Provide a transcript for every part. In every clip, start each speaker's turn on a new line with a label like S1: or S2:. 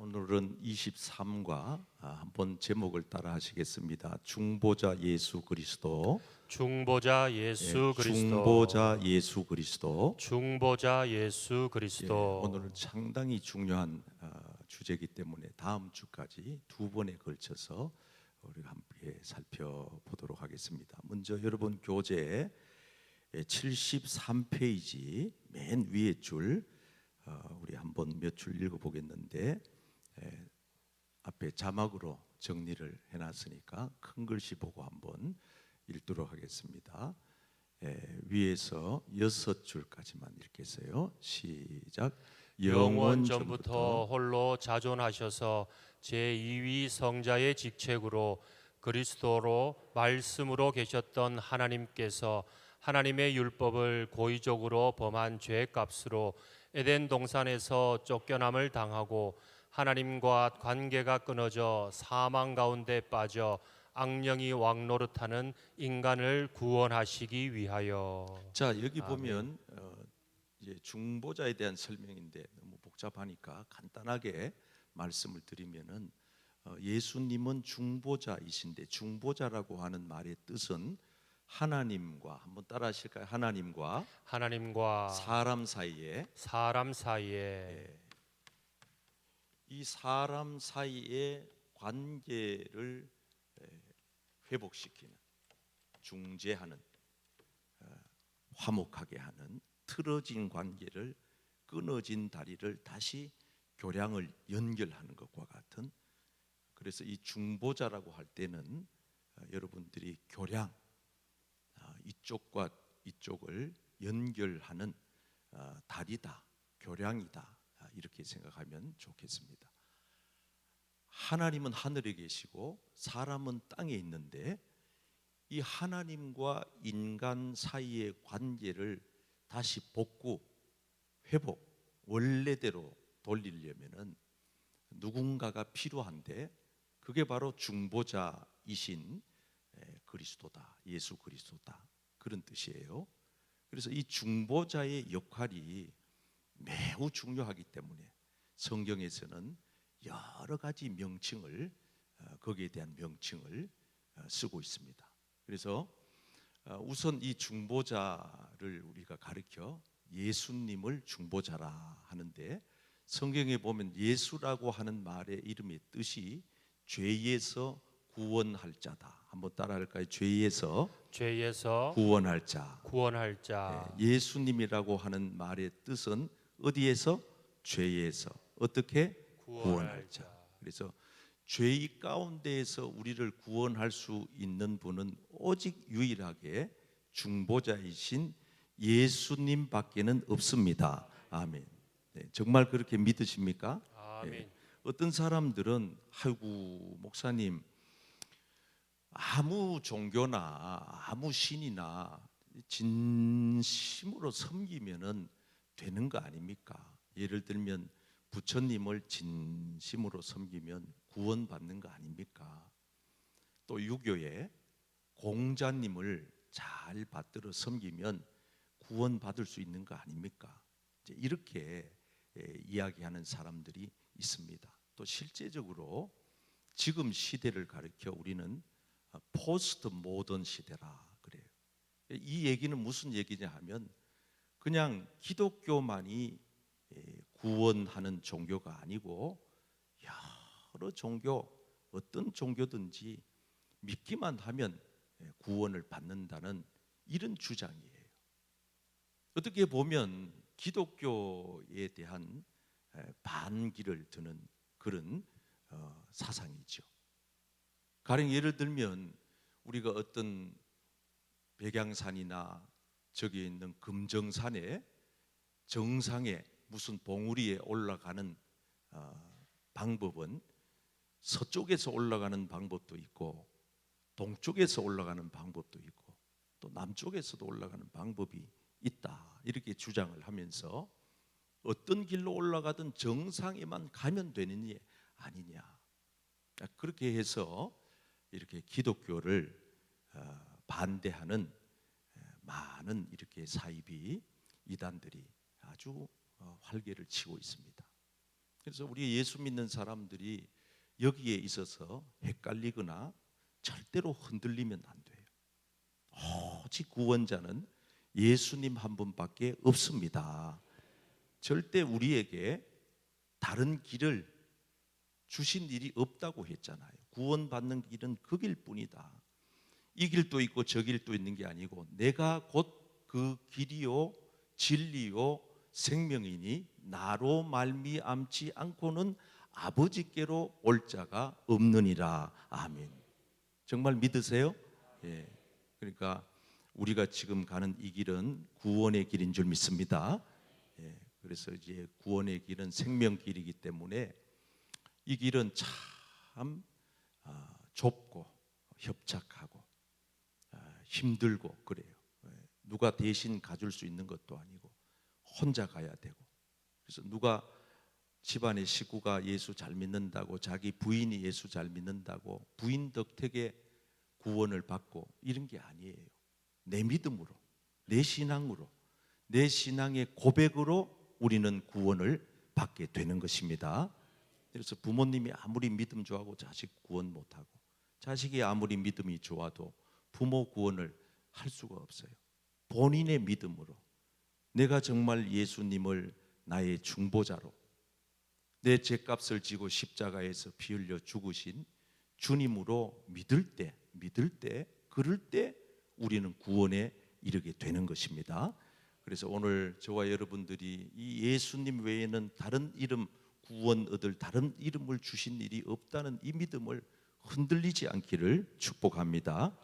S1: 오늘은 23과 한번 제목을 따라 하시겠습니다. 중보자 예수 그리스도.
S2: 중보자 예수 그리스도.
S1: 중보자 예수 그리스도.
S2: 중보자 예수 그리스도.
S1: 오늘은 상당히 중요한 주제이기 때문에 다음 주까지 두 번에 걸쳐서 우리가 함께 살펴보도록 하겠습니다. 먼저 여러분 교재 73페이지 맨 위에 줄 우리 한번 몇 줄 읽어보겠는데, 앞에 자막으로 정리를 해놨으니까 큰 글씨 보고 한번 읽도록 하겠습니다. 위에서 6줄까지만 읽겠어요. 시작.
S2: 영원 전부터 홀로 자존하셔서 제2위 성자의 직책으로 그리스도로 말씀으로 계셨던 하나님께서 하나님의 율법을 고의적으로 범한 죄값으로 에덴 동산에서 쫓겨남을 당하고 하나님과 관계가 끊어져 사망 가운데 빠져 악령이 왕노릇하는 인간을 구원하시기 위하여.
S1: 자, 여기
S2: 아멘.
S1: 보면 이제 중보자에 대한 설명인데 너무 복잡하니까 간단하게 말씀을 드리면은 예수님은 중보자이신데, 중보자라고 하는 말의 뜻은 하나님과, 한번 따라 하실까요? 하나님과 사람 사이에 이 사람 사이의 관계를 회복시키는, 중재하는, 화목하게 하는, 틀어진 관계를, 끊어진 다리를 다시 교량을 연결하는 것과 같은, 그래서 이 중보자라고 할 때는 여러분들이 교량, 이쪽과 이쪽을 연결하는 다리다, 교량이다, 이렇게 생각하면 좋겠습니다. 하나님은 하늘에 계시고 사람은 땅에 있는데, 이 하나님과 인간 사이의 관계를 다시 복구, 회복, 원래대로 돌리려면은 누군가가 필요한데, 그게 바로 중보자이신 그리스도다, 예수 그리스도다, 그런 뜻이에요. 그래서 이 중보자의 역할이 매우 중요하기 때문에 성경에서는 여러 가지 명칭을, 거기에 대한 명칭을 쓰고 있습니다. 그래서 우선 이 중보자를 우리가 가르쳐 예수님을 중보자라 하는데, 성경에 보면 예수라고 하는 말의 이름의 뜻이 죄에서 구원할 자다. 한번 따라할까요? 죄에서 구원할 자. 예수님이라고 하는 말의 뜻은 어디에서? 죄에서. 어떻게? 구원할 자. 그래서 죄의 가운데에서 우리를 구원할 수 있는 분은 오직 유일하게 중보자이신 예수님밖에는 없습니다. 아멘. 네, 정말 그렇게 믿으십니까?
S2: 아멘.
S1: 네. 어떤 사람들은 아이고 목사님, 아무 종교나 아무 신이나 진심으로 섬기면은 되는 거 아닙니까? 예를 들면 부처님을 진심으로 섬기면 구원받는 거 아닙니까? 또 유교에 공자님을 잘 받들어 섬기면 구원받을 수 있는 거 아닙니까? 이렇게 이야기하는 사람들이 있습니다. 또 실제적으로 지금 시대를 가리켜 우리는 포스트 모던 시대라 그래요. 이 얘기는 무슨 얘기냐 하면, 그냥 기독교만이 구원하는 종교가 아니고 여러 종교, 어떤 종교든지 믿기만 하면 구원을 받는다는 이런 주장이에요. 어떻게 보면 기독교에 대한 반기를 드는 그런 사상이죠. 가령 예를 들면 우리가 어떤 백양산이나 저기 있는 금정산의 정상에 무슨 봉우리에 올라가는 방법은 서쪽에서 올라가는 방법도 있고, 동쪽에서 올라가는 방법도 있고, 또 남쪽에서도 올라가는 방법이 있다, 이렇게 주장을 하면서 어떤 길로 올라가든 정상에만 가면 되느냐 아니냐, 그렇게 해서 이렇게 기독교를 반대하는 많은 이렇게 사이비 이단들이 아주 활개를 치고 있습니다. 그래서 우리 예수 믿는 사람들이 여기에 있어서 헷갈리거나 절대로 흔들리면 안 돼요. 오직 구원자는 예수님 한 분밖에 없습니다. 절대 우리에게 다른 길을 주신 일이 없다고 했잖아요. 구원받는 길은 그 길뿐이다. 이 길도 있고 저 길도 있는 게 아니고 내가 곧 그 길이요 진리요 생명이니 나로 말미암지 않고는 아버지께로 올 자가 없느니라. 아멘. 정말 믿으세요? 예. 그러니까 우리가 지금 가는 이 길은 구원의 길인 줄 믿습니다. 예. 그래서 이제 구원의 길은 생명 길이기 때문에 이 길은 참 좁고 협착하고 힘들고 그래요. 누가 대신 가줄 수 있는 것도 아니고 혼자 가야 되고, 그래서 누가 집안의 식구가 예수 잘 믿는다고, 자기 부인이 예수 잘 믿는다고 부인 덕택에 구원을 받고 이런 게 아니에요. 내 믿음으로, 내 신앙으로, 내 신앙의 고백으로 우리는 구원을 받게 되는 것입니다. 그래서 부모님이 아무리 믿음 좋아하고 자식 구원 못하고, 자식이 아무리 믿음이 좋아도 부모 구원을 할 수가 없어요. 본인의 믿음으로, 내가 정말 예수님을 나의 중보자로, 내 죄값을 지고 십자가에서 피 흘려 죽으신 주님으로 믿을 때 그럴 때 우리는 구원에 이르게 되는 것입니다. 그래서 오늘 저와 여러분들이 이 예수님 외에는 다른 이름, 구원 얻을 다른 이름을 주신 일이 없다는 이 믿음을 흔들리지 않기를 축복합니다.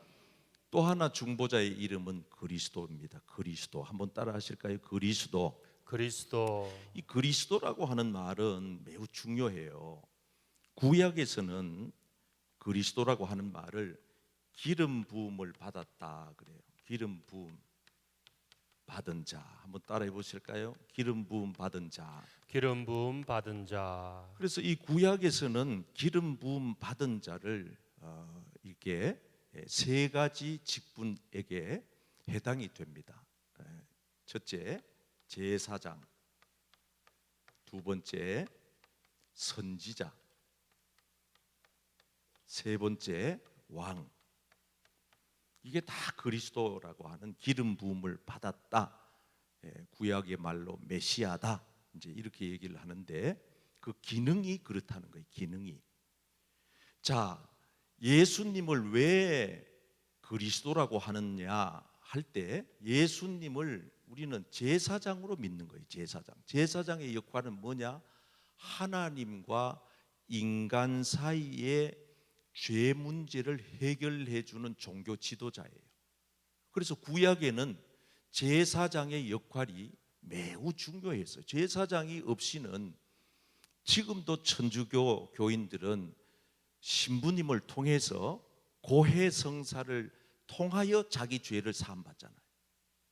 S1: 또 하나 중보자의 이름은 그리스도입니다. 그리스도 한번 따라 하실까요? 그리스도. 이 그리스도라고 하는 말은 매우 중요해요. 구약에서는 그리스도라고 하는 말을 기름 부음을 받았다 그래요. 기름 부음 받은 자. 한번 따라해 보실까요? 기름 부음 받은 자.
S2: 기름 부음 받은 자.
S1: 그래서 이 구약에서는 기름 부음 받은 자를 이렇게 세 가지 직분에게 해당이 됩니다. 첫째, 제사장. 두 번째, 선지자. 세 번째, 왕. 이게 다 그리스도라고 하는 기름 부음을 받았다. 구약의 말로 메시아다. 이제 이렇게 얘기를 하는데 그 기능이 그렇다는 거예요. 기능이. 자, 예수님을 왜 그리스도라고 하느냐 할 때 예수님을 우리는 제사장으로 믿는 거예요. 제사장. 제사장의 역할은 뭐냐? 하나님과 인간 사이의 죄 문제를 해결해 주는 종교 지도자예요. 그래서 구약에는 제사장의 역할이 매우 중요했어요. 제사장이 없이는 지금도 천주교 교인들은 신부님을 통해서 고해성사를 통하여 자기 죄를 사함받잖아요.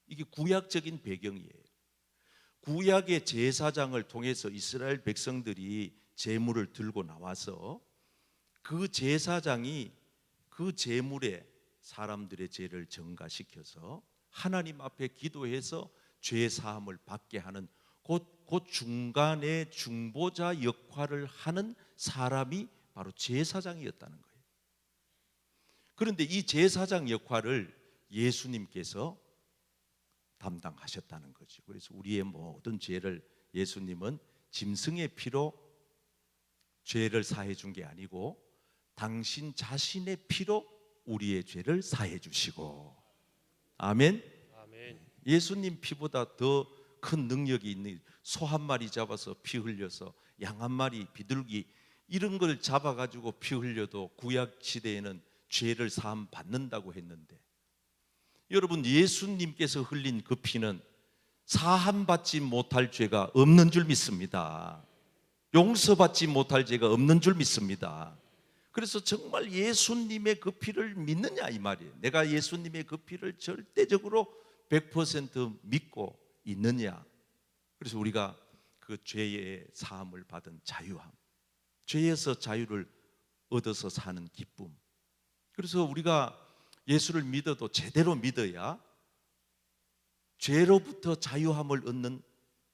S1: 이게 구약적인 배경이에요. 구약의 제사장을 통해서 이스라엘 백성들이 제물을 들고 나와서 그 제사장이 그 제물에 사람들의 죄를 전가시켜서 하나님 앞에 기도해서 죄 사함을 받게 하는 그 중간의 중보자 역할을 하는 사람이 바로 제사장이었다는 거예요. 그런데 이 제사장 역할을 예수님께서 담당하셨다는 거죠. 그래서 우리의 모든 죄를 예수님은 짐승의 피로 죄를 사해 준 게 아니고 당신 자신의 피로 우리의 죄를 사해 주시고, 아멘. 예수님 피보다 더 큰 능력이 있는 소 한 마리 잡아서 피 흘려서 양 한 마리 비둘기 이런 걸 잡아가지고 피 흘려도 구약 시대에는 죄를 사함 받는다고 했는데, 여러분 예수님께서 흘린 그 피는 사함 받지 못할 죄가 없는 줄 믿습니다. 용서받지 못할 죄가 없는 줄 믿습니다. 그래서 정말 예수님의 그 피를 믿느냐 이 말이에요. 내가 예수님의 그 피를 절대적으로 100% 믿고 있느냐. 그래서 우리가 그 죄의 사함을 받은 자유함, 죄에서 자유를 얻어서 사는 기쁨. 그래서 우리가 예수를 믿어도 제대로 믿어야 죄로부터 자유함을 얻는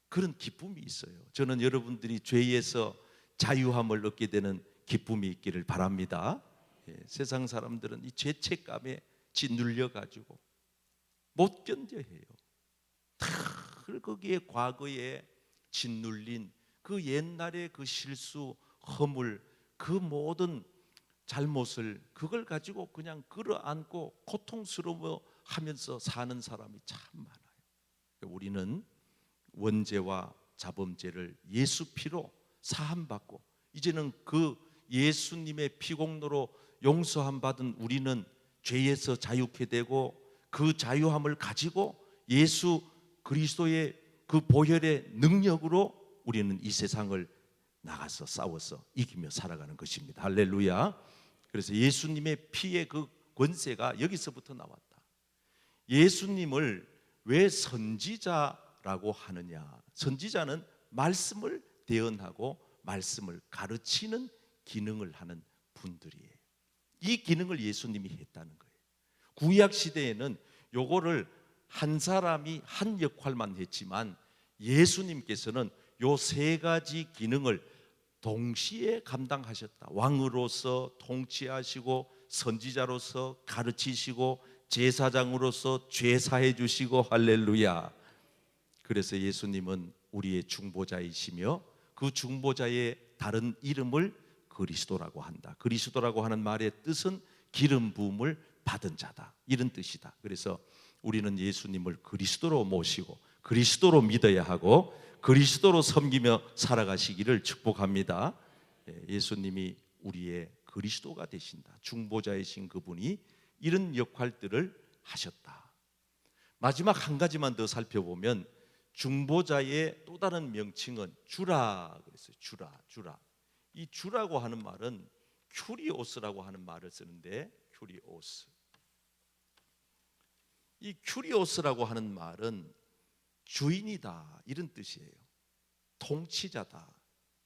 S1: 그런 기쁨이 있어요. 저는 여러분들이 죄에서 자유함을 얻게 되는 기쁨이 있기를 바랍니다. 세상 사람들은 이 죄책감에 짓눌려 가지고 못 견뎌 해요. 늘 거기에 과거에 짓눌린 그 옛날의 그 실수, 허물, 그 모든 잘못을 그걸 가지고 그냥 끌어안고 고통스러워 하면서 사는 사람이 참 많아요. 우리는 원죄와 자범죄를 예수 피로 사함받고 이제는 그 예수님의 피공로로 용서함 받은 우리는 죄에서 자유케 되고 그 자유함을 가지고 예수 그리스도의 그 보혈의 능력으로 우리는 이 세상을 나가서 싸워서 이기며 살아가는 것입니다. 할렐루야. 그래서 예수님의 피의 그 권세가 여기서부터 나왔다. 예수님을 왜 선지자라고 하느냐? 선지자는 말씀을 대언하고 말씀을 가르치는 기능을 하는 분들이에요. 이 기능을 예수님이 했다는 거예요. 구약 시대에는 요거를 한 사람이 한 역할만 했지만 예수님께서는 요 세 가지 기능을 동시에 감당하셨다. 왕으로서 통치하시고 선지자로서 가르치시고 제사장으로서 죄 사해 주시고 할렐루야. 그래서 예수님은 우리의 중보자이시며 그 중보자의 다른 이름을 그리스도라고 한다. 그리스도라고 하는 말의 뜻은 기름 부음을 받은 자다, 이런 뜻이다. 그래서 우리는 예수님을 그리스도로 모시고 그리스도로 믿어야 하고 그리스도로 섬기며 살아가시기를 축복합니다. 예수님이 우리의 그리스도가 되신다. 중보자이신 그분이 이런 역할들을 하셨다. 마지막 한 가지만 더 살펴보면 중보자의 또 다른 명칭은 주라 그랬어요. 주라. 이 주라고 하는 말은 큐리오스라고 하는 말을 쓰는데, 큐리오스. 이 큐리오스라고 하는 말은 주인이다, 이런 뜻이에요. 통치자다.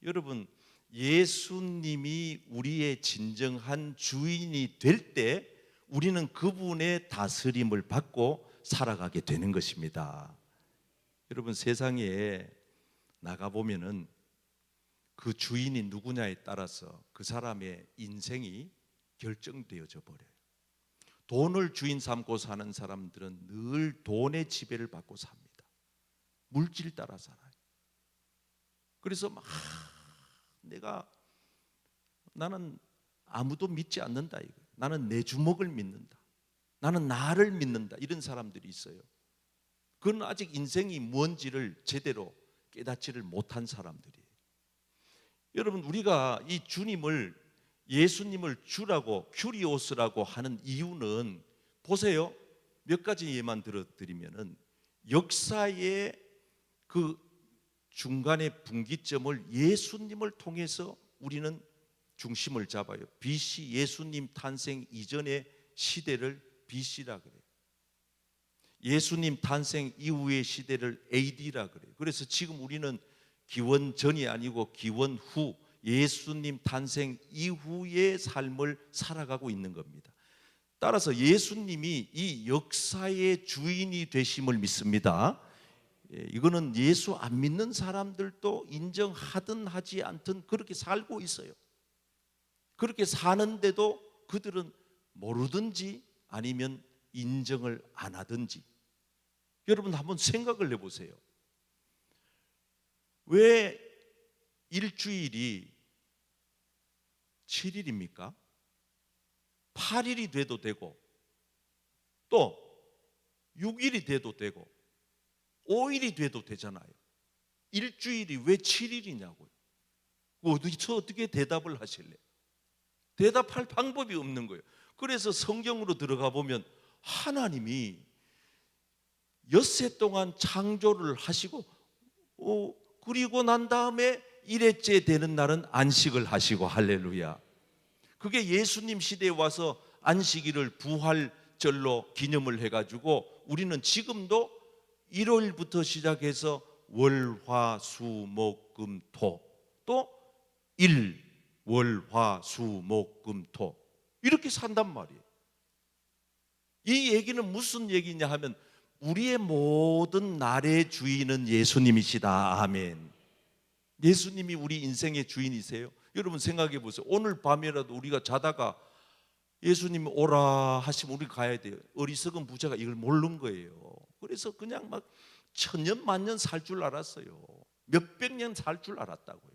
S1: 여러분, 예수님이 우리의 진정한 주인이 될 때 우리는 그분의 다스림을 받고 살아가게 되는 것입니다. 여러분, 세상에 나가보면은 그 주인이 누구냐에 따라서 그 사람의 인생이 결정되어져 버려요. 돈을 주인 삼고 사는 사람들은 늘 돈의 지배를 받고 삽니다. 물질 따라 살아요. 그래서 막 나는 아무도 믿지 않는다. 나는 내 주먹을 믿는다. 나는 나를 믿는다. 이런 사람들이 있어요. 그건 아직 인생이 뭔지를 제대로 깨닫지를 못한 사람들이에요. 여러분, 우리가 이 주님을, 예수님을 주라고, 큐리오스라고 하는 이유는 보세요. 몇 가지 예만 들어드리면은 역사의 그 중간의 분기점을 예수님을 통해서 우리는 중심을 잡아요. BC, 예수님 탄생 이전의 시대를 BC라 그래요. 예수님 탄생 이후의 시대를 AD라 그래요. 그래서 지금 우리는 기원 전이 아니고 기원 후, 예수님 탄생 이후의 삶을 살아가고 있는 겁니다. 따라서 예수님이 이 역사의 주인이 되심을 믿습니다. 이거는 예수 안 믿는 사람들도 인정하든 하지 않든 그렇게 살고 있어요. 그렇게 사는데도 그들은 모르든지 아니면 인정을 안 하든지. 여러분, 한번 생각을 해보세요. 왜 일주일이 7일입니까? 8일이 돼도 되고 또 6일이 돼도 되고 5일이 돼도 되잖아요. 일주일이 왜 7일이냐고요. 어디서 어떻게 대답을 하실래요? 대답할 방법이 없는 거예요. 그래서 성경으로 들어가 보면 하나님이 엿새 동안 창조를 하시고 그리고 난 다음에 일회째 되는 날은 안식을 하시고, 할렐루야. 그게 예수님 시대에 와서 안식일을 부활절로 기념을 해가지고 우리는 지금도 일요일부터 시작해서 월, 화, 수, 목, 금, 토, 또 일, 월, 화, 수, 목, 금, 토, 이렇게 산단 말이에요. 이 얘기는 무슨 얘기냐 하면 우리의 모든 날의 주인은 예수님이시다. 아멘. 예수님이 우리 인생의 주인이세요? 여러분 생각해 보세요. 오늘 밤이라도 우리가 자다가 예수님 오라 하시면 우리 가야 돼요. 어리석은 부자가 이걸 모르는 거예요. 그래서 그냥 막 천년 만년 살 줄 알았어요. 몇백 년 살 줄 알았다고요.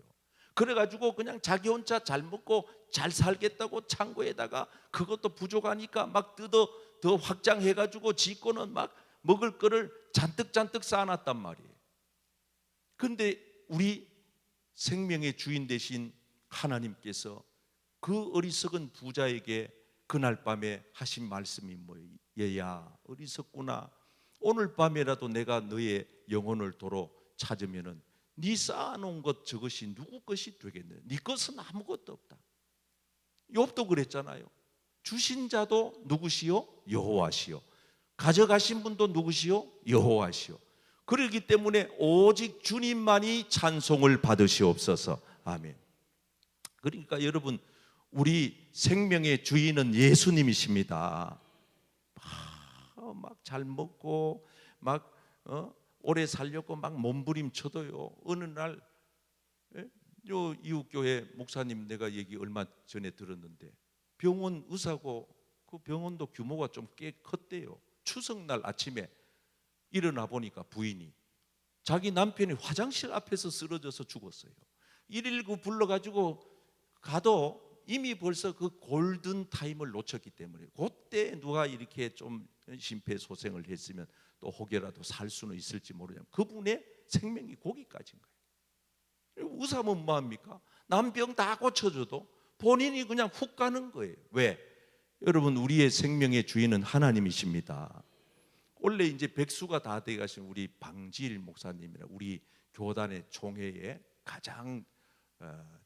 S1: 그래가지고 그냥 자기 혼자 잘 먹고 잘 살겠다고 창고에다가 그것도 부족하니까 막 뜯어 더 확장해가지고 지 거는 막 먹을 거를 잔뜩 쌓아놨단 말이에요. 그런데 우리 생명의 주인 되신 하나님께서 그 어리석은 부자에게 그날 밤에 하신 말씀이 뭐예요? 얘야 어리석구나. 오늘 밤에라도 내가 너의 영혼을 도로 찾으면은 네 쌓아놓은 것 저것이 누구 것이 되겠네. 네 것은 아무것도 없다. 욥도 그랬잖아요. 주신 자도 누구시요? 여호와시요. 가져가신 분도 누구시요? 여호와시요. 그렇기 때문에 오직 주님만이 찬송을 받으시옵소서. 아멘. 그러니까 여러분 우리 생명의 주인은 예수님이십니다. 막 잘 먹고 막 오래 살려고 막 몸부림쳐도요. 어느 날 요 이웃교회 목사님 내가 얘기 얼마 전에 들었는데 병원 의사고 그 병원도 규모가 좀 꽤 컸대요. 추석날 아침에 일어나 보니까 부인이 자기 남편이 화장실 앞에서 쓰러져서 죽었어요. 119 불러가지고 가도 이미 벌써 그 골든 타임을 놓쳤기 때문에 그때 누가 이렇게 좀 심폐소생을 했으면 또 혹여라도 살 수는 있을지 모르지만 그분의 생명이 거기까지인 거예요. 의사면 뭐합니까? 남병 다 고쳐줘도 본인이 그냥 훅 가는 거예요. 왜? 여러분 우리의 생명의 주인은 하나님이십니다. 원래 이제 백수가 다 돼 가신 우리 방지일 목사님이라 우리 교단의 총회에 가장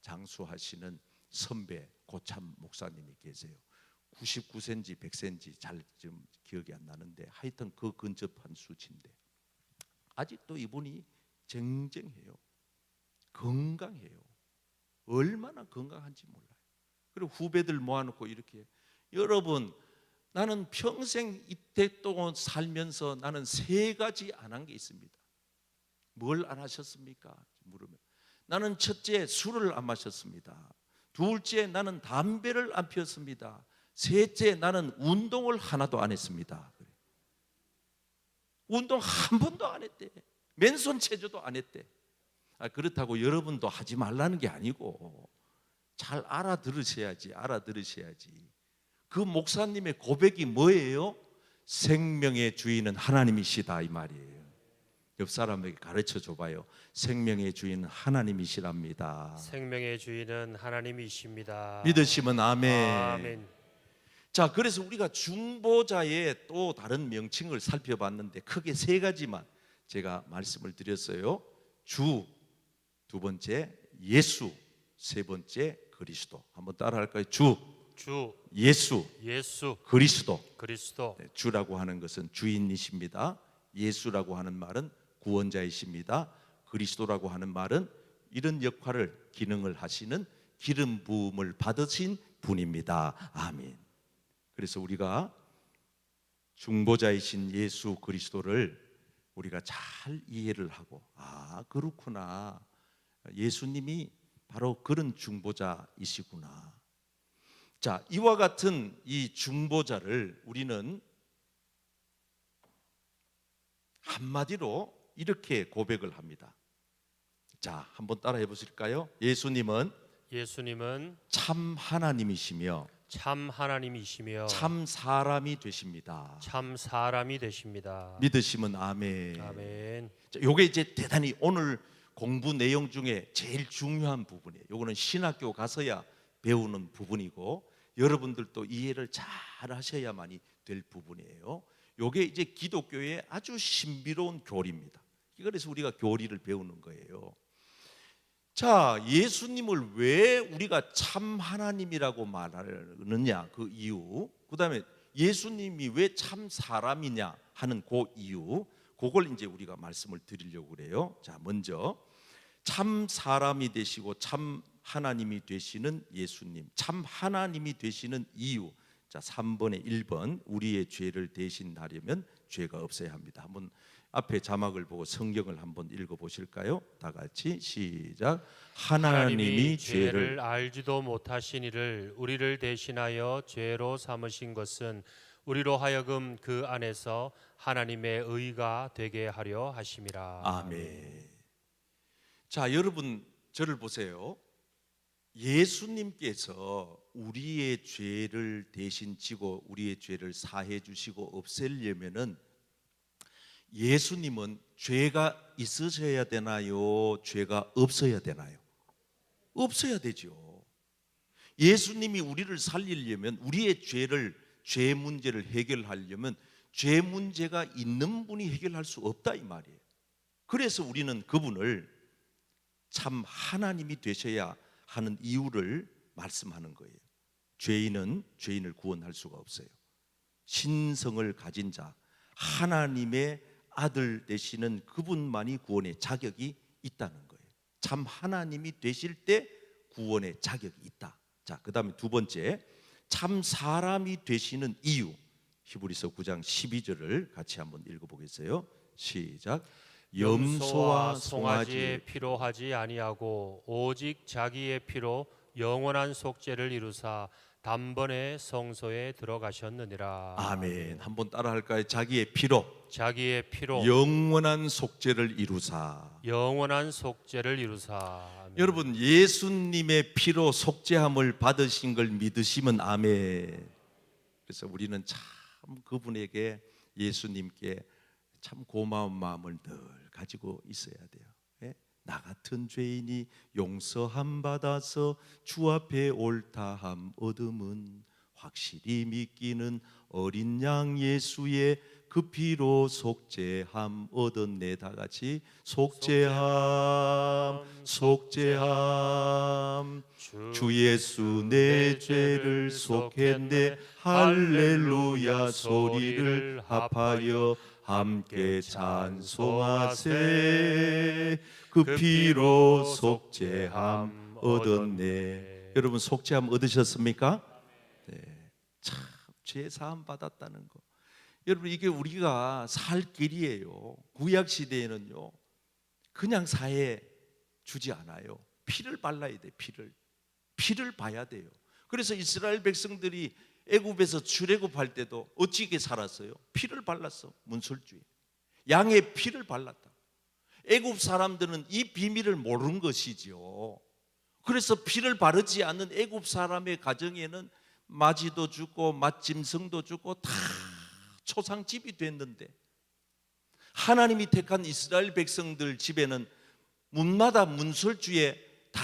S1: 장수하시는 선배 고참 목사님이 계세요. 99세인지 100세인지 잘 좀 기억이 안 나는데 하여튼 그 근접한 수치인데 아직도 이분이 쟁쟁해요. 건강해요. 얼마나 건강한지 몰라요. 그리고 후배들 모아놓고 이렇게 여러분 나는 평생 이때 동안 살면서 나는 세 가지 안 한 게 있습니다. 뭘 안 하셨습니까? 물으면 나는 첫째 술을 안 마셨습니다. 둘째 나는 담배를 안 피웠습니다. 셋째 나는 운동을 하나도 안 했습니다. 운동 한 번도 안 했대. 맨손 체조도 안 했대. 그렇다고 여러분도 하지 말라는 게 아니고 잘 알아들으셔야지. 그 목사님의 고백이 뭐예요? 생명의 주인은 하나님이시다 이 말이에요. 옆 사람에게 가르쳐 줘봐요. 생명의 주인은 하나님이시랍니다.
S2: 생명의 주인은 하나님이십니다.
S1: 믿으시면 아멘.
S2: 아멘.
S1: 자, 그래서 우리가 중보자의 또 다른 명칭을 살펴봤는데 크게 세 가지만 제가 말씀을 드렸어요. 주, 두 번째 예수, 세 번째 그리스도. 한번 따라할까요? 주, 예수, 그리스도. 네, 주라고 하는 것은 주인이십니다. 예수라고 하는 말은 구원자이십니다. 그리스도라고 하는 말은 이런 역할을 기능을 하시는 기름 부음을 받으신 분입니다. 아멘. 그래서 우리가 중보자이신 예수 그리스도를 우리가 잘 이해를 하고 그렇구나. 예수님이 바로 그런 중보자이시구나. 자, 이와 같은 이 중보자를 우리는 한마디로 이렇게 고백을 합니다. 자, 한번 따라해 보실까요? 예수님은 참 하나님이시며
S2: 참 사람이 되십니다.
S1: 믿으시면 아멘.
S2: 아멘.
S1: 자, 요게 이제 대단히 오늘 공부 내용 중에 제일 중요한 부분이에요. 요거는 신학교 가서야 배우는 부분이고 여러분들도 이해를 잘 하셔야만이 될 부분이에요. 요게 이제 기독교의 아주 신비로운 교리입니다. 그래서 우리가 교리를 배우는 거예요. 자, 예수님을 왜 우리가 참 하나님이라고 말하느냐 그 이유, 그 다음에 예수님이 왜 참 사람이냐 하는 그 이유, 그걸 이제 우리가 말씀을 드리려고 그래요. 자, 먼저 참 사람이 되시고 참 하나님이 되시는 예수님, 참 하나님이 되시는 이유. 자, 3번에 1번 우리의 죄를 대신하려면 죄가 없어야 합니다. 한번 앞에 자막을 보고 성경을 한번 읽어보실까요? 다 같이 시작.
S2: 하나님이
S1: 하나님이
S2: 죄를 알지도 못하신 이를 우리를 대신하여 죄로 삼으신 것은 우리로 하여금 그 안에서 하나님의 의가 되게 하려 하심이라.
S1: 아멘. 자, 여러분 저를 보세요. 예수님께서 우리의 죄를 대신 지고 우리의 죄를 사해 주시고 없애려면은 예수님은 죄가 있으셔야 되나요? 죄가 없어야 되나요? 없어야 되죠. 예수님이 우리를 살리려면 우리의 죄 문제를 해결하려면 죄 문제가 있는 분이 해결할 수 없다 이 말이에요. 그래서 우리는 그분을 참 하나님이 되셔야 하는 이유를 말씀하는 거예요. 죄인은 죄인을 구원할 수가 없어요. 신성을 가진 자, 하나님의 아들 되시는 그분만이 구원의 자격이 있다는 거예요. 참 하나님이 되실 때 구원의 자격이 있다. 자, 그 다음에 두 번째, 참 사람이 되시는 이유. 히브리서 9장 12절을 같이 한번 읽어보겠어요. 시작.
S2: 염소와 송아지의 피로 하지 아니하고 오직 자기의 피로 영원한 속죄를 이루사 단번에 성소에 들어가셨느니라.
S1: 아멘. 한번 따라 할까요? 자기의 피로 영원한 속죄를 이루사.
S2: 영원한 속죄를 이루사. 아멘.
S1: 여러분, 예수님의 피로 속죄함을 받으신 걸 믿으시면 아멘. 그래서 우리는 참 그분에게, 예수님께 참 고마운 마음을 늘 가지고 있어야 돼요. 예? 나 같은 죄인이 용서함 받아서 주 앞에 옳다함 얻음은 확실히 믿기는 어린 양 예수의 그 피로 속죄함 얻었네. 다 같이 속죄함 속죄함 주 예수 내 죄를 속했네. 할렐루야 소리를 합하여 함께 찬송하세. 그 피로 속죄함 얻었네. 여러분 속죄함 얻으셨습니까? 네. 참 죄 사함 받았다는 거. 여러분 이게 우리가 살 길이에요. 구약 시대에는요 그냥 사해 주지 않아요. 피를 발라야 돼. 피를 봐야 돼요. 그래서 이스라엘 백성들이 애굽에서 출애굽할 때도 어찌게 살았어요? 피를 발랐어. 문설주에 양의 피를 발랐다. 애굽 사람들은 이 비밀을 모르는 것이죠. 그래서 피를 바르지 않는 애굽 사람의 가정에는 마지도 죽고 맛짐승도 죽고 다 초상집이 됐는데, 하나님이 택한 이스라엘 백성들 집에는 문마다 문설주에 다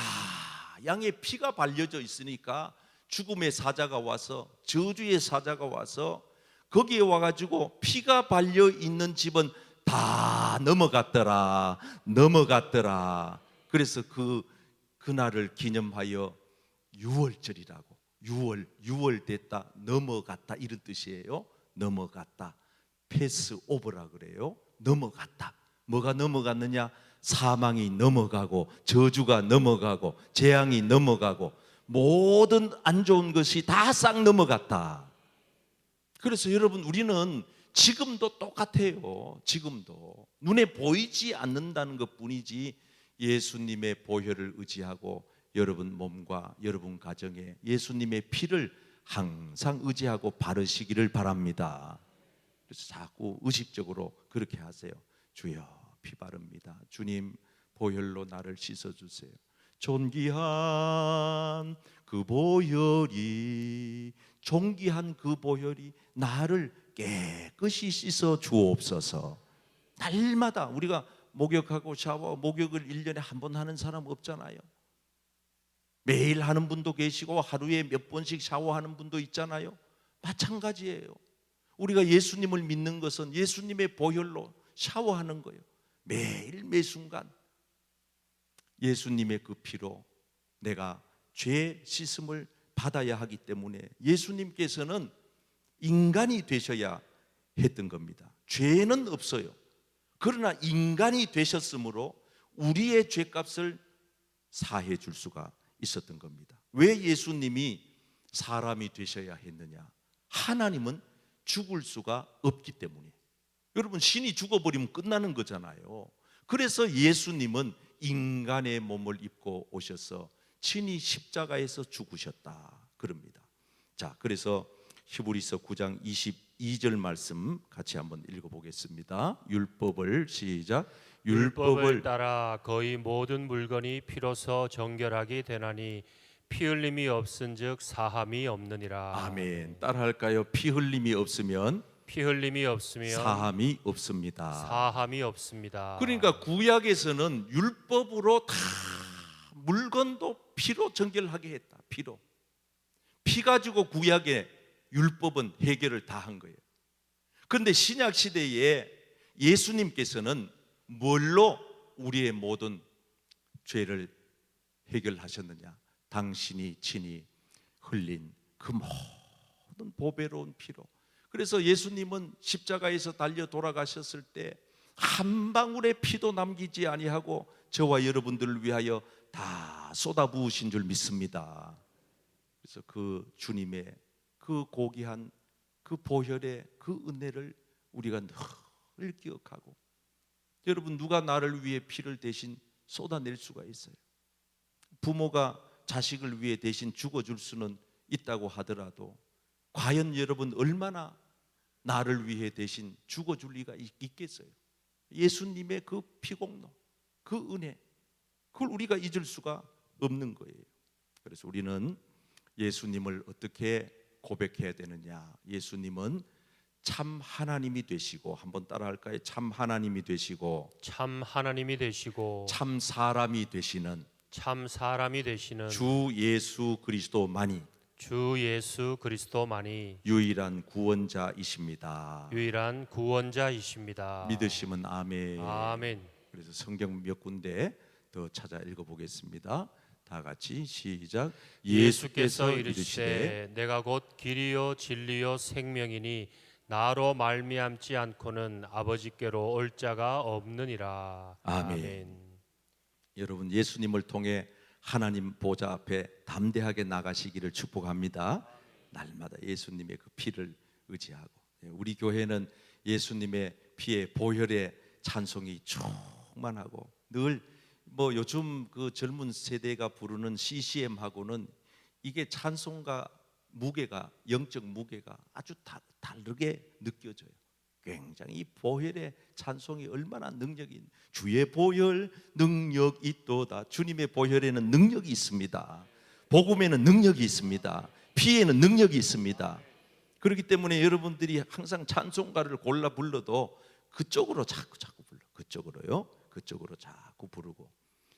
S1: 양의 피가 발려져 있으니까 죽음의 사자가 와서, 저주의 사자가 와서 거기에 와가지고 피가 발려 있는 집은 다 넘어갔더라. 그래서 그날을 기념하여 유월절이라고, 유월 됐다, 넘어갔다 이런 뜻이에요. 넘어갔다, 패스 오버라 그래요. 넘어갔다. 뭐가 넘어갔느냐? 사망이 넘어가고 저주가 넘어가고 재앙이 넘어가고 모든 안 좋은 것이 다 싹 넘어갔다. 그래서 여러분 우리는 지금도 똑같아요. 지금도 눈에 보이지 않는다는 것뿐이지 예수님의 보혈을 의지하고 여러분 몸과 여러분 가정에 예수님의 피를 항상 의지하고 바르시기를 바랍니다. 그래서 자꾸 의식적으로 그렇게 하세요. 주여 피 바릅니다. 주님 보혈로 나를 씻어주세요. 존귀한 그 보혈이 나를 깨끗이 씻어 주옵소서. 날마다 우리가 목욕하고 샤워, 목욕을 1년에 한 번 하는 사람 없잖아요. 매일 하는 분도 계시고 하루에 몇 번씩 샤워하는 분도 있잖아요. 마찬가지예요. 우리가 예수님을 믿는 것은 예수님의 보혈로 샤워하는 거예요. 매일 매순간 예수님의 그 피로 내가 죄 씻음을 받아야 하기 때문에 예수님께서는 인간이 되셔야 했던 겁니다. 죄는 없어요. 그러나 인간이 되셨으므로 우리의 죄값을 사해 줄 수가 있었던 겁니다. 왜 예수님이 사람이 되셔야 했느냐? 하나님은 죽을 수가 없기 때문에. 여러분, 신이 죽어버리면 끝나는 거잖아요. 그래서 예수님은 인간의 몸을 입고 오셔서 친히 십자가에서 죽으셨다 그럽니다. 자, 그래서 히브리서 9장 22절 말씀 같이 한번 읽어보겠습니다. 율법을 시작.
S2: 율법을 따라 거의 모든 물건이 피로서 정결하게 되나니 피 흘림이 없은즉 사함이 없느니라.
S1: 아멘. 따라할까요? 피 흘림이 없으면
S2: 피 흘림이 없으면
S1: 사함이 없습니다.
S2: 사함이 없습니다.
S1: 그러니까 구약에서는 율법으로 다 물건도 피로 정결하게 했다. 피로. 피 가지고 구약의 율법은 해결을 다 한 거예요. 그런데 신약 시대에 예수님께서는 뭘로 우리의 모든 죄를 해결하셨느냐? 당신이 친히 흘린 그 모든 보배로운 피로. 그래서 예수님은 십자가에서 달려 돌아가셨을 때 한 방울의 피도 남기지 아니하고 저와 여러분들을 위하여 다 쏟아부으신 줄 믿습니다. 그래서 그 주님의 그 고귀한 그 보혈의 그 은혜를 우리가 늘 기억하고, 여러분, 누가 나를 위해 피를 대신 쏟아낼 수가 있어요? 부모가 자식을 위해 대신 죽어줄 수는 있다고 하더라도 과연 여러분 얼마나 나를 위해 대신 죽어줄 리가 있겠어요? 예수님의 그 피공로, 그 은혜, 그걸 우리가 잊을 수가 없는 거예요. 그래서 우리는 예수님을 어떻게 고백해야 되느냐? 예수님은 참 하나님이 되시고, 한번 따라할까요? 참 하나님이 되시고,
S2: 참 하나님이 되시고
S1: 참 사람이 되시는
S2: 참 사람이 되시는
S1: 주 예수 그리스도만이
S2: 주 예수 그리스도만이
S1: 유일한 구원자이십니다.
S2: 유일한 구원자이십니다.
S1: 믿으시면 아멘.
S2: 아멘.
S1: 그래서 성경 몇 군데 더 찾아 읽어보겠습니다. 다 같이 시작.
S2: 예수께서 이르시되 내가 곧 길이요 진리요 생명이니 나로 말미암지 않고는 아버지께로 올 자가 없느니라.
S1: 아멘. 여러분, 예수님을 통해 하나님 보좌 앞에 담대하게 나가시기를 축복합니다. 날마다 예수님의 그 피를 의지하고, 우리 교회는 예수님의 피의 보혈의 찬송이 충만하고, 늘 요즘 그 젊은 세대가 부르는 CCM하고는 이게 찬송가 무게가, 영적 무게가 아주 다르게 느껴져요. 굉장히 보혈의 찬송이 얼마나 능력이, 주의 보혈 능력 있도다. 주님의 보혈에는 능력이 있습니다. 복음에는 능력이 있습니다. 피에는 능력이 있습니다. 그렇기 때문에 여러분들이 항상 찬송가를 골라 불러도 그쪽으로 자꾸 불러. 그쪽으로요. 그쪽으로 자꾸 부르고,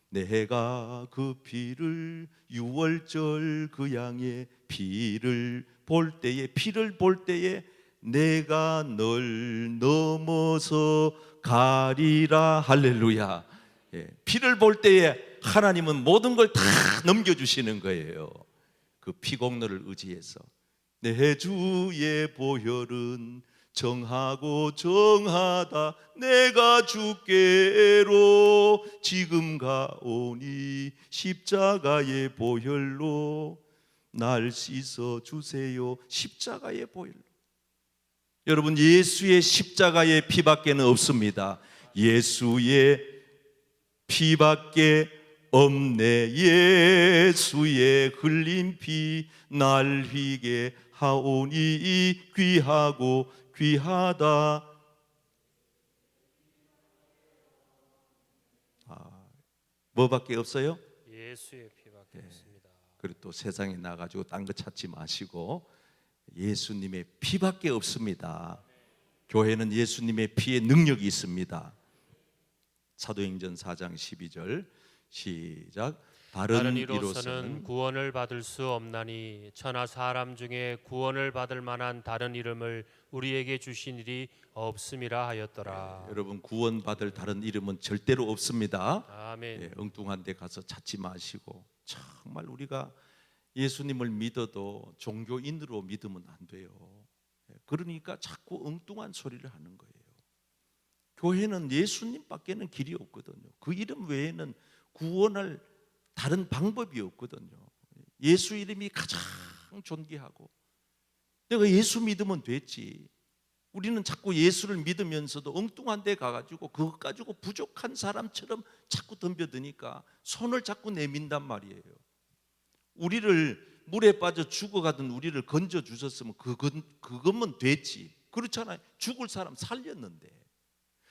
S1: 내가 그 피를, 유월절 그 양의 피를 볼 때에 내가 널 넘어서 가리라. 할렐루야. 피를 볼 때에 하나님은 모든 걸 다 넘겨주시는 거예요. 그 피공로를 의지해서 내 주의 보혈은 정하고 정하다. 내가 주께로 지금 가오니 십자가의 보혈로 날 씻어 주세요. 십자가의 보혈로. 여러분, 예수의 십자가의 피밖에는 없습니다. 예수의 피밖에 없네. 예수의 흘린 피 날 휘게 하오니 귀하고 귀하다. 뭐밖에 없어요?
S2: 예수의 피밖에 없습니다.
S1: 그리고 또 세상에 나가지고 딴 거 찾지 마시고 예수님의 피밖에 없습니다. 교회는 예수님의 피의 능력이 있습니다. 사도행전 4장 12절 시작.
S2: 다른 이로서는 구원을 받을 수 없나니 천하 사람 중에 구원을 받을 만한 다른 이름을 우리에게 주신 일이 없음이라 하였더라.
S1: 여러분, 구원받을 다른 이름은 절대로 없습니다.
S2: 아멘.
S1: 엉뚱한 데 가서 찾지 마시고, 정말 우리가 예수님을 믿어도 종교인으로 믿으면 안 돼요. 그러니까 자꾸 엉뚱한 소리를 하는 거예요. 교회는 예수님밖에는 길이 없거든요. 그 이름 외에는 구원할 다른 방법이 없거든요. 예수 이름이 가장 존귀하고, 내가 예수 믿으면 됐지. 우리는 자꾸 예수를 믿으면서도 엉뚱한 데 가가지고 그것 가지고 부족한 사람처럼 자꾸 덤벼드니까 손을 자꾸 내민단 말이에요. 우리를 물에 빠져 죽어가던 우리를 건져 주셨으면 그것만 됐지. 그렇잖아요. 죽을 사람 살렸는데,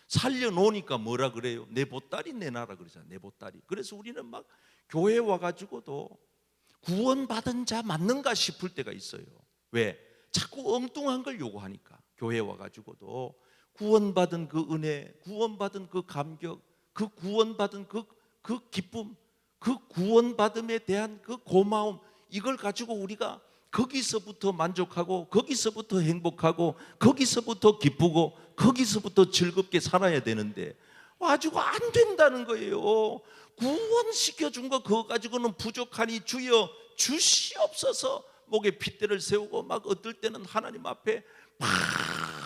S1: 살려놓으니까 뭐라 그래요? 내 보따리 내놔라 그러잖아요. 내 보따리. 그래서 우리는 막 교회 와가지고도 구원받은 자 맞는가 싶을 때가 있어요. 왜? 자꾸 엉뚱한 걸 요구하니까. 교회 와가지고도 구원받은 그 은혜, 구원받은 그 감격, 그 구원받은 그 기쁨, 그 구원받음에 대한 그 고마움, 이걸 가지고 우리가 거기서부터 만족하고, 거기서부터 행복하고, 거기서부터 기쁘고, 거기서부터 즐겁게 살아야 되는데 가지고 안 된다는 거예요. 구원시켜준 거 그거 가지고는 부족하니 주여 주시옵소서 목에 핏대를 세우고 막 어떨 때는 하나님 앞에 막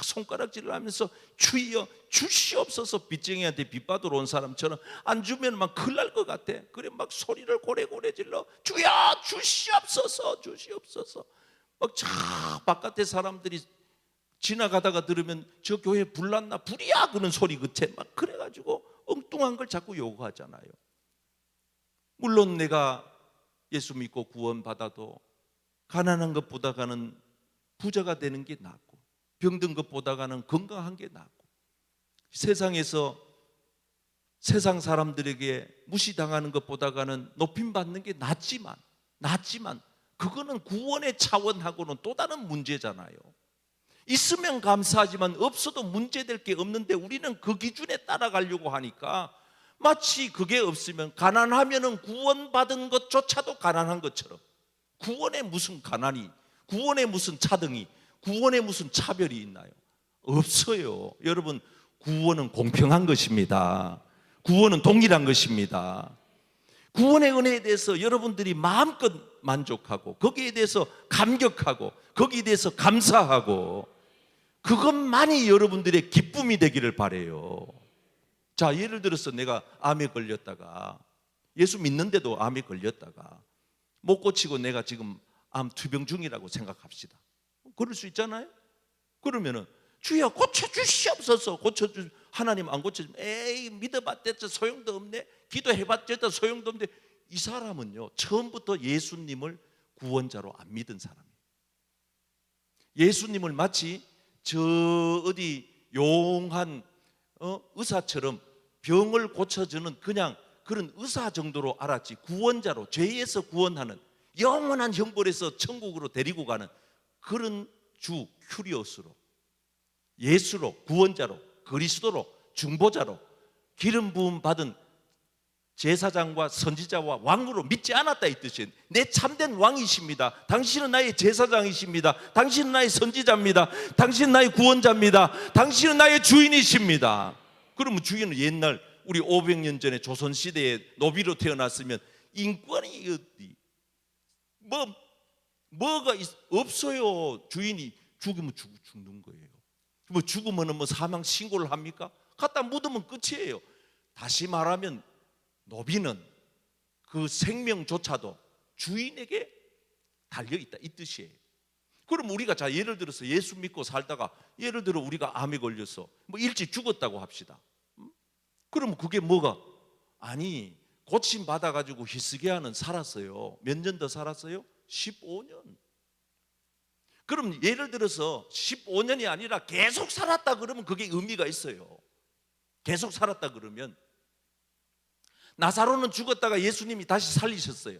S1: 손가락질을 하면서 주여 주시옵소서, 빚쟁이한테 빚 받으러 온 사람처럼 안 주면 막 큰일 날 것 같아. 그래 막 소리를 고래고래 질러 주여 주시옵소서 주시옵소서. 막 저 바깥에 사람들이 지나가다가 들으면 저 교회 불났나 불이야 그런 소리 끝에 막 그래가지고 엉뚱한 걸 자꾸 요구하잖아요. 물론 내가 예수 믿고 구원받아도 가난한 것보다가는 부자가 되는 게 낫고, 병든 것보다가는 건강한 게 낫고, 세상에서 세상 사람들에게 무시당하는 것보다가는 높임받는 게 낫지만 그거는 구원의 차원하고는 또 다른 문제잖아요. 있으면 감사하지만 없어도 문제될 게 없는데 우리는 그 기준에 따라가려고 하니까 마치 그게 없으면, 가난하면은 구원받은 것조차도 가난한 것처럼, 구원에 무슨 가난이, 구원에 무슨 차등이, 구원에 무슨 차별이 있나요? 없어요. 여러분, 구원은 공평한 것입니다. 구원은 동일한 것입니다. 구원의 은혜에 대해서 여러분들이 마음껏 만족하고, 거기에 대해서 감격하고, 거기에 대해서 감사하고, 그것만이 여러분들의 기쁨이 되기를 바라요. 자, 예를 들어서 내가 암에 걸렸다가, 예수 믿는데도 암에 걸렸다가 못 고치고 내가 지금 암 투병 중이라고 생각합시다. 그럴 수 있잖아요. 그러면은 주여 고쳐주시옵소서. 하나님 안 고쳐주면 에이 믿어봤자 소용도 없네, 기도해봤자 소용도 없네. 이 사람은요 처음부터 예수님을 구원자로 안 믿은 사람이에요. 예수님을 마치 저 어디 용한 의사처럼 병을 고쳐주는 그냥 그런 의사 정도로 알았지, 구원자로, 죄에서 구원하는, 영원한 형벌에서 천국으로 데리고 가는 그런 주 큐리오스로, 예수로, 구원자로, 그리스도로, 중보자로, 기름 부음 받은 제사장과 선지자와 왕으로 믿지 않았다 이 뜻이에요. 내 참된 왕이십니다. 당신은 나의 제사장이십니다. 당신은 나의 선지자입니다. 당신은 나의 구원자입니다. 당신은 나의 주인이십니다. 그러면 주인은 옛날 우리 500년 전에 조선시대에 노비로 태어났으면 인권이 어디 뭐가 없어요. 주인이 죽으면 죽는 거예요. 뭐 죽으면 뭐 사망 신고를 합니까? 갖다 묻으면 끝이에요. 다시 말하면 노비는 그 생명조차도 주인에게 달려있다 이 뜻이에요. 그럼 우리가 자 예를 들어서 예수 믿고 살다가 예를 들어 우리가 암에 걸려서 뭐 일찍 죽었다고 합시다. 그러면 그게 뭐가? 아니 고침 받아가지고 히스기야는 살았어요. 몇 년 더 살았어요? 15년. 그럼 예를 들어서 15년이 아니라 계속 살았다 그러면 그게 의미가 있어요. 계속 살았다 그러면 나사로는 죽었다가 예수님이 다시 살리셨어요.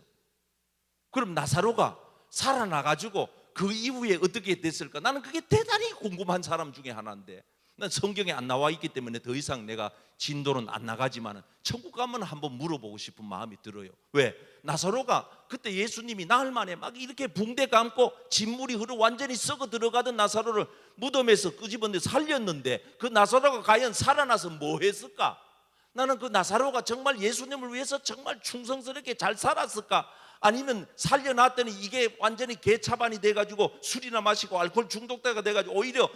S1: 그럼 나사로가 살아나가지고 그 이후에 어떻게 됐을까? 나는 그게 대단히 궁금한 사람 중에 하나인데, 난 성경에 안 나와 있기 때문에 더 이상 내가 진도는 안 나가지만 천국 가면 한번 물어보고 싶은 마음이 들어요. 왜? 나사로가 그때 예수님이 나흘 만에 막 이렇게 붕대 감고 진물이 흐르 완전히 썩어 들어가던 나사로를 무덤에서 끄집어내 살렸는데 그 나사로가 과연 살아나서 뭐 했을까? 나는 그 나사로가 정말 예수님을 위해서 정말 충성스럽게 잘 살았을까? 아니면 살려놨더니 이게 완전히 개차반이 돼가지고 술이나 마시고 알코올 중독자가 돼가지고 오히려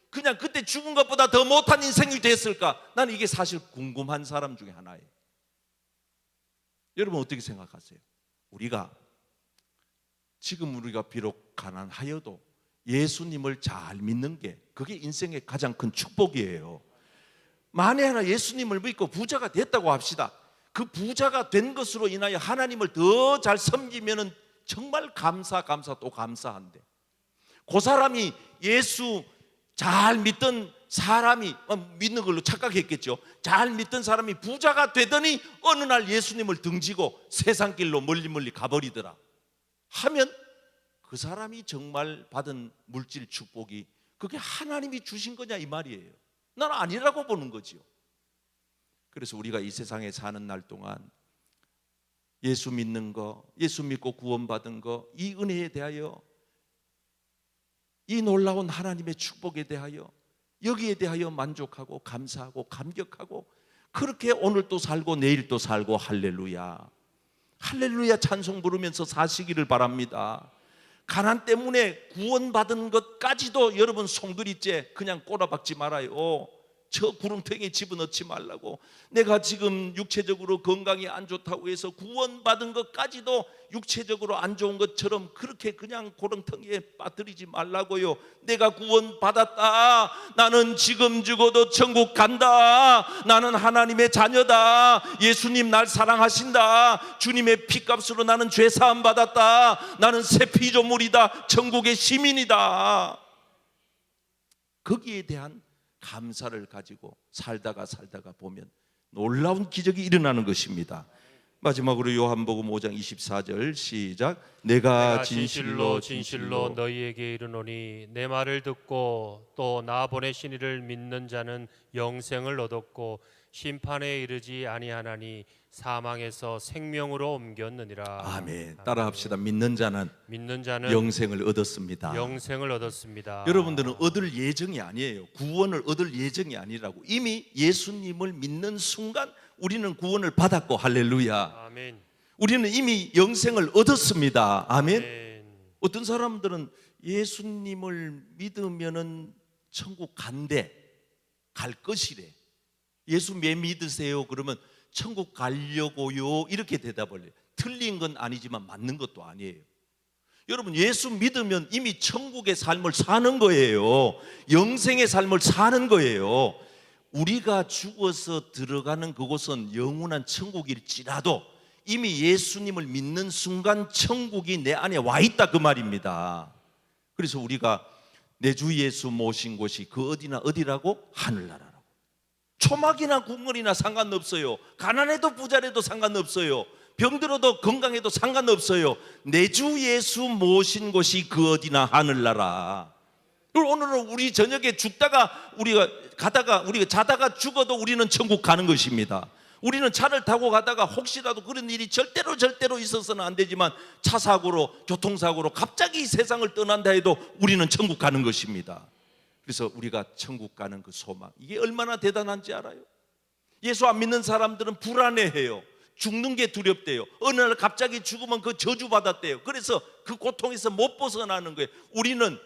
S1: 그냥 그때 죽은 것보다 더 못한 인생이 됐을까? 나는 이게 사실 궁금한 사람 중에 하나예요. 여러분 어떻게 생각하세요? 우리가 지금 우리가 비록 가난하여도 예수님을 잘 믿는 게 그게 인생의 가장 큰 축복이에요. 만에 하나 예수님을 믿고 부자가 됐다고 합시다. 그 부자가 된 것으로 인하여 하나님을 더 잘 섬기면은 정말 감사 또 감사한데, 그 사람이 예수 잘 믿던 사람이 믿는 걸로 착각했겠죠. 잘 믿던 사람이 부자가 되더니 어느 날 예수님을 등지고 세상 길로 멀리 가버리더라 하면 그 사람이 정말 받은 물질 축복이 그게 하나님이 주신 거냐 이 말이에요. 난 아니라고 보는 거지요. 그래서 우리가 이 세상에 사는 날 동안 예수 믿는 거, 예수 믿고 구원받은 거, 이 은혜에 대하여, 이 놀라운 하나님의 축복에 대하여, 여기에 대하여 만족하고 감사하고 감격하고 그렇게 오늘 또 살고 내일 또 살고 할렐루야 할렐루야 찬송 부르면서 사시기를 바랍니다. 가난 때문에 구원받은 것까지도 여러분 송두리째 그냥 꼬라박지 말아요. 저 구름탱이에 집어넣지 말라고. 내가 지금 육체적으로 건강이 안 좋다고 해서 구원받은 것까지도 육체적으로 안 좋은 것처럼 그렇게 그냥 구렁텅이에 빠뜨리지 말라고요. 내가 구원받았다, 나는 지금 죽어도 천국 간다, 나는 하나님의 자녀다, 예수님 날 사랑하신다, 주님의 피값으로 나는 죄사함 받았다, 나는 새 피조물이다, 천국의 시민이다. 거기에 대한 감사를 가지고 살다가 보면 놀라운 기적이 일어나는 것입니다. 마지막으로 요한복음 5장 24절 시작. 내가 진실로
S2: 너희에게 이르노니 내 말을 듣고 또 나 보내신 이를 믿는 자는 영생을 얻었고 심판에 이르지 아니하나니 사망에서 생명으로 옮겼느니라.
S1: 아멘. 따라합시다. 믿는 자는 영생을 얻었습니다. 여러분들은 얻을 예정이 아니에요. 구원을 얻을 예정이 아니라고. 이미 예수님을 믿는 순간 우리는 구원을 받았고 할렐루야.
S2: 아멘.
S1: 우리는 이미 영생을 얻었습니다. 아멘. 어떤 사람들은 예수님을 믿으면은 천국 간대, 갈 것이래. 예수 왜 믿으세요? 그러면 천국 가려고요, 이렇게 대답을 해요. 틀린 건 아니지만 맞는 것도 아니에요. 여러분, 예수 믿으면 이미 천국의 삶을 사는 거예요. 영생의 삶을 사는 거예요. 우리가 죽어서 들어가는 그곳은 영원한 천국일지라도 이미 예수님을 믿는 순간 천국이 내 안에 와 있다 그 말입니다. 그래서 우리가 내 주 예수 모신 곳이 그 어디라고? 하늘나라라고. 초막이나 궁궐이나 상관없어요. 가난해도 부자래도 상관없어요. 병들어도 건강해도 상관없어요. 내 주 예수 모신 곳이 그 어디나 하늘나라. 그리고 오늘은 우리 저녁에 죽다가 우리가 자다가 죽어도 우리는 천국 가는 것입니다. 우리는 차를 타고 가다가 혹시라도 그런 일이 절대로 있어서는 안 되지만 차 사고로, 교통사고로 갑자기 세상을 떠난다 해도 우리는 천국 가는 것입니다. 그래서 우리가 천국 가는 그 소망, 이게 얼마나 대단한지 알아요? 예수 안 믿는 사람들은 불안해해요. 죽는 게 두렵대요. 어느 날 갑자기 죽으면 그 저주받았대요. 그래서 그 고통에서 못 벗어나는 거예요. 우리는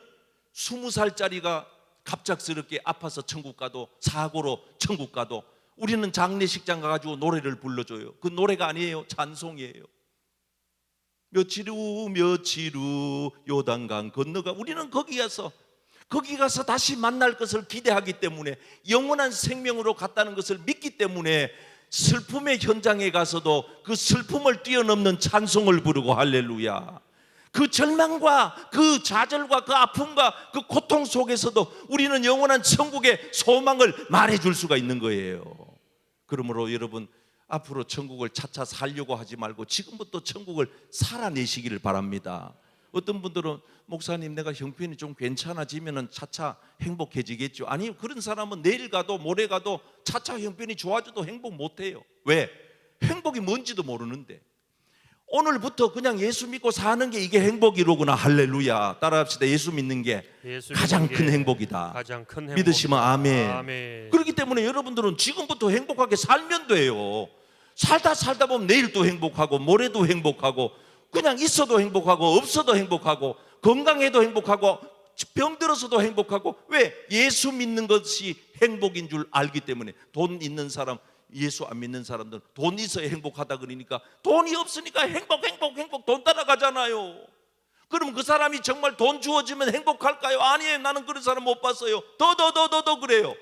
S1: 20살짜리가 갑작스럽게 아파서 천국 가도, 사고로 천국 가도 우리는 장례식장 가가지고 노래를 불러줘요. 그 노래가 아니에요. 찬송이에요. 며칠 후 요단강 건너가. 우리는 거기 가서 다시 만날 것을 기대하기 때문에, 영원한 생명으로 갔다는 것을 믿기 때문에 슬픔의 현장에 가서도 그 슬픔을 뛰어넘는 찬송을 부르고 할렐루야. 그 절망과 그 좌절과 그 아픔과 그 고통 속에서도 우리는 영원한 천국의 소망을 말해줄 수가 있는 거예요. 그러므로 여러분, 앞으로 천국을 차차 살려고 하지 말고 지금부터 천국을 살아내시기를 바랍니다. 어떤 분들은 목사님, 내가 형편이 좀 괜찮아지면 차차 행복해지겠죠. 아니, 그런 사람은 내일 가도 모레 가도 차차 형편이 좋아져도 행복 못해요. 왜? 행복이 뭔지도 모르는데. 오늘부터 그냥 예수 믿고 사는 게 이게 행복이로구나. 할렐루야. 따라합시다. 예수 믿는 게 가장 큰 행복이다. 믿으시면 아멘. 그렇기 때문에 여러분들은 지금부터 행복하게 살면 돼요. 살다 보면 내일도 행복하고 모레도 행복하고, 그냥 있어도 행복하고 없어도 행복하고, 건강해도 행복하고 병들어서도 행복하고. 왜? 예수 믿는 것이 행복인 줄 알기 때문에. 돈 있는 사람, 예수 안 믿는 사람들은 돈 있어야 행복하다 그러니까 돈이 없으니까 행복 돈 따라가잖아요. 그럼 그 사람이 정말 돈 주어지면 행복할까요? 아니에요. 나는 그런 사람 못 봤어요. 더 그래요.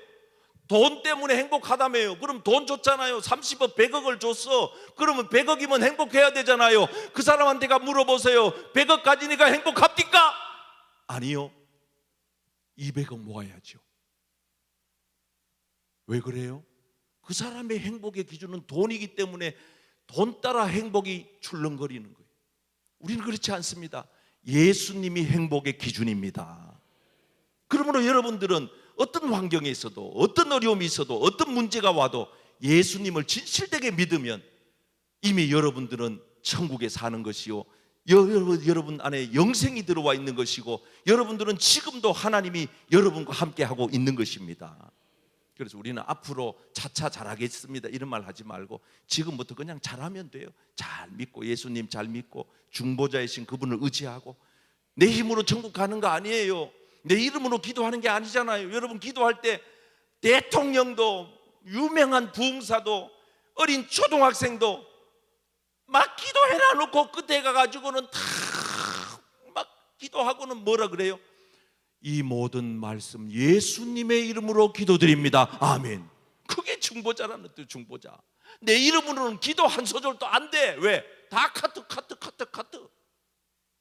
S1: 돈 때문에 행복하다며요. 그럼 돈 줬잖아요. 30억 100억을 줬어. 그러면 100억이면 행복해야 되잖아요. 그 사람한테가 물어보세요. 100억 가지니까 행복합니까? 아니요. 200억 모아야죠. 왜 그래요? 그 사람의 행복의 기준은 돈이기 때문에 돈 따라 행복이 출렁거리는 거예요. 우리는 그렇지 않습니다. 예수님이 행복의 기준입니다. 그러므로 여러분들은 어떤 환경에 있어도, 어떤 어려움이 있어도, 어떤 문제가 와도 예수님을 진실되게 믿으면 이미 여러분들은 천국에 사는 것이요, 여러분 안에 영생이 들어와 있는 것이고, 여러분들은 지금도 하나님이 여러분과 함께하고 있는 것입니다. 그래서 우리는 앞으로 차차 잘하겠습니다 이런 말 하지 말고 지금부터 그냥 잘하면 돼요. 잘 믿고, 예수님 잘 믿고, 중보자이신 그분을 의지하고. 내 힘으로 천국 가는 거 아니에요. 내 이름으로 기도하는 게 아니잖아요. 여러분 기도할 때 대통령도, 유명한 부흥사도, 어린 초등학생도 막 기도해놔 놓고 끝에 가가지고는 다 막 기도하고는 뭐라 그래요? 이 모든 말씀 예수님의 이름으로 기도드립니다. 아멘. 그게 중보자라는 뜻. 중보자. 내 이름으로는 기도 한 소절도 안 돼. 왜? 다 카트.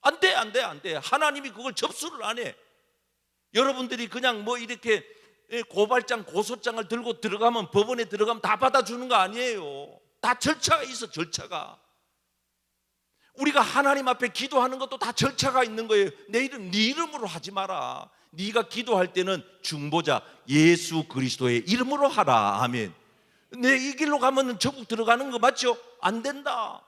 S1: 안 돼. 하나님이 그걸 접수를 안 해. 여러분들이 그냥 뭐 이렇게 고발장, 고소장을 들고 들어가면, 법원에 들어가면 다 받아주는 거 아니에요. 다 절차가 있어. 절차가. 우리가 하나님 앞에 기도하는 것도 다 절차가 있는 거예요. 내 이름, 네 이름으로 하지 마라. 네가 기도할 때는 중보자 예수 그리스도의 이름으로 하라. 아멘. 내 이 길로 가면 천국 들어가는 거 맞죠? 안 된다.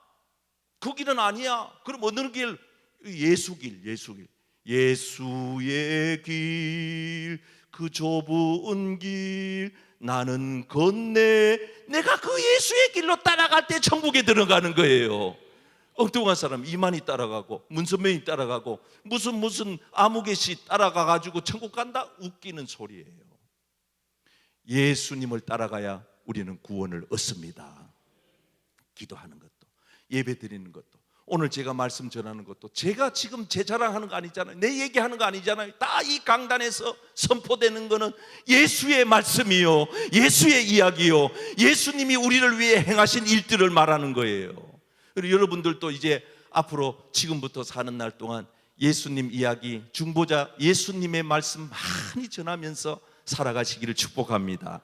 S1: 그 길은 아니야. 그럼 어느 길? 예수길. 예수의 길, 그 좁은 길 나는 건네. 내가 그 예수의 길로 따라갈 때 천국에 들어가는 거예요. 엉뚱한 사람 이만희 따라가고, 문선명이 따라가고, 무슨 아무개씨 따라가가지고 천국 간다? 웃기는 소리예요. 예수님을 따라가야 우리는 구원을 얻습니다. 기도하는 것도, 예배 드리는 것도, 오늘 제가 말씀 전하는 것도 제가 지금 제 자랑하는 거 아니잖아요. 내 얘기하는 거 아니잖아요. 다 이 강단에서 선포되는 거는 예수의 말씀이요, 예수의 이야기요, 예수님이 우리를 위해 행하신 일들을 말하는 거예요. 그리고 여러분들도 이제 앞으로 지금부터 사는 날 동안 예수님 이야기, 중보자 예수님의 말씀 많이 전하면서 살아가시기를 축복합니다.